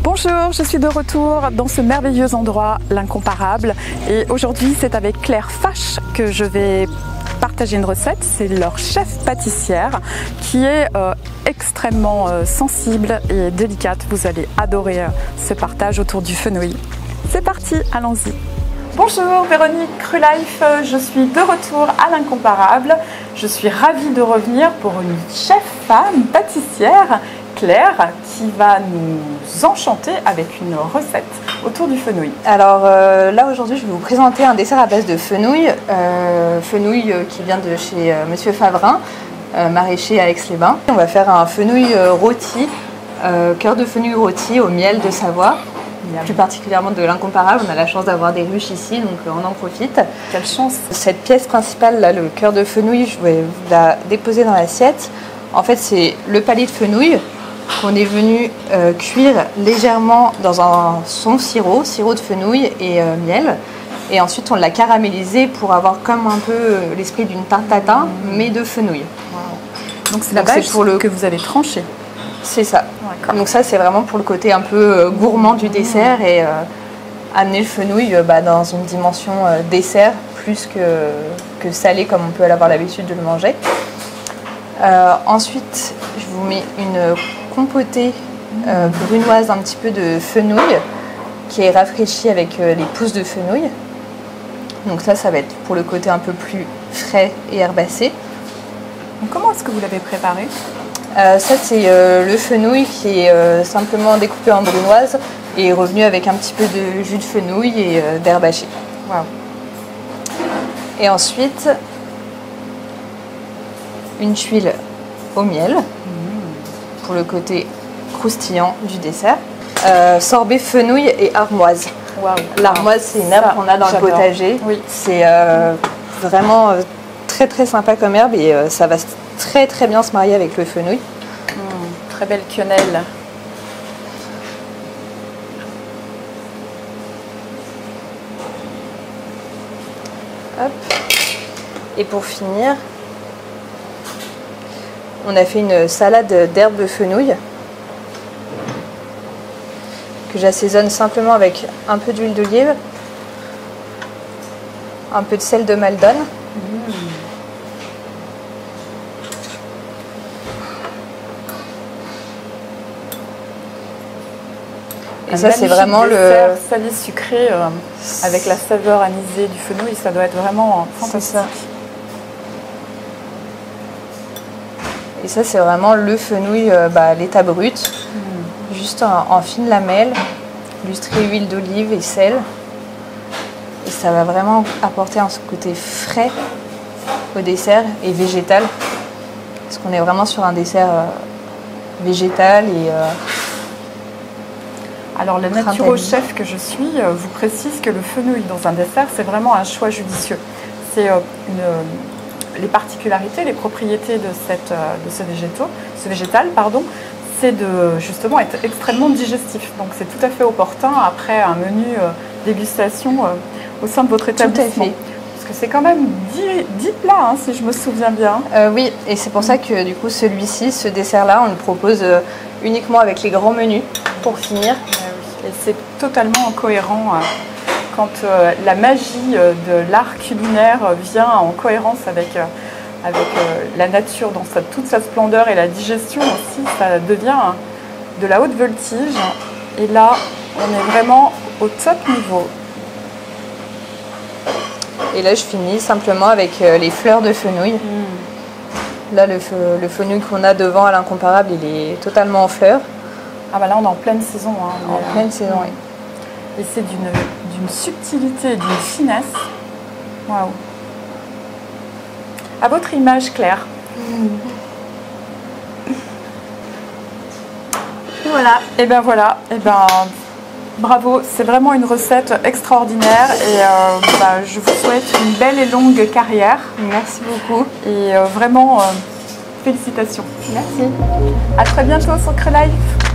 Bonjour, je suis de retour dans ce merveilleux endroit, l'Incomparable. Et aujourd'hui, c'est avec Claire Fache que je vais partager une recette. C'est leur chef pâtissière qui est extrêmement sensible et délicate. Vous allez adorer ce partage autour du fenouil. C'est parti, allons-y. Bonjour, Véronique Crulife, je suis de retour à l'Incomparable. Je suis ravie de revenir pour une chef femme pâtissière, Claire, qui va nous enchanter avec une recette autour du fenouil. Alors là aujourd'hui je vais vous présenter un dessert à base de fenouil, qui vient de chez Monsieur Favrin, maraîcher à Aix-les-Bains. On va faire un fenouil rôti, cœur de fenouil rôti au miel de Savoie, plus particulièrement de l'Incomparable. On a la chance d'avoir des ruches ici, donc on en profite. Quelle chance! Cette pièce principale là, le cœur de fenouil, je vais vous la déposer dans l'assiette. En fait c'est le palier de fenouil qu'on est venu cuire légèrement dans son sirop de fenouil et miel. Et ensuite on l'a caramélisé pour avoir comme un peu l'esprit d'une tarte tatin, mais de fenouil. Wow. Donc c'est la bâche que vous avez tranché. C'est ça. Donc ça c'est vraiment pour le côté un peu gourmand du dessert et amener le fenouil dans une dimension dessert plus que salé comme on peut avoir l'habitude de le manger. Ensuite je vous mets une compotée brunoise un petit peu de fenouil qui est rafraîchie avec les pousses de fenouil. Donc ça va être pour le côté un peu plus frais et herbacé. Donc comment est-ce que vous l'avez préparé? Ça c'est le fenouil qui est simplement découpé en brunoise et revenu avec un petit peu de jus de fenouil et d'herbe hachée. Wow. Et ensuite une tuile au miel pour le côté croustillant du dessert. Sorbet fenouil et armoise. Wow. L'armoise c'est une herbe qu'on a dans le potager. Oui. C'est vraiment très très sympa comme herbe et ça va très très bien se marier avec le fenouil. Très belle quenelle. Hop. Et pour finir, on a fait une salade d'herbes de fenouil que j'assaisonne simplement avec un peu d'huile d'olive, un peu de sel de Maldon. Et ça c'est vraiment le salé sucré avec la saveur anisée du fenouil, ça doit être vraiment fantastique. Ça. Et ça c'est vraiment le fenouil l'état brut, juste en fines lamelles, lustré huile d'olive et sel. Et ça va vraiment apporter un côté frais au dessert et végétal, parce qu'on est vraiment sur un dessert végétal et alors le naturo-chef que je suis vous précise que le fenouil dans un dessert c'est vraiment un choix judicieux. C'est les particularités, les propriétés de ce végétal, c'est de justement être extrêmement digestif. Donc c'est tout à fait opportun après un menu dégustation au sein de votre établissement. Tout à fait. Parce que c'est quand même 10 plats, si je me souviens bien. Oui, et c'est pour ça que du coup celui-ci, ce dessert-là, on le propose uniquement avec les grands menus pour finir. Et c'est totalement cohérent quand la magie de l'art culinaire vient en cohérence avec la nature dans toute sa splendeur et la digestion aussi, ça devient de la haute voltige. Et là, on est vraiment au top niveau. Et là, je finis simplement avec les fleurs de fenouil. Là, le fenouil qu'on a devant à l'Incomparable, il est totalement en fleurs. Ah bah là, on est en pleine saison. En pleine saison, oui. Et c'est d'une subtilité et d'une finesse. Waouh. À votre image, Claire. Voilà. Et ben voilà. Et ben bravo. C'est vraiment une recette extraordinaire. Et je vous souhaite une belle et longue carrière. Merci beaucoup. Et vraiment, félicitations. Merci. À très bientôt sur Crulife.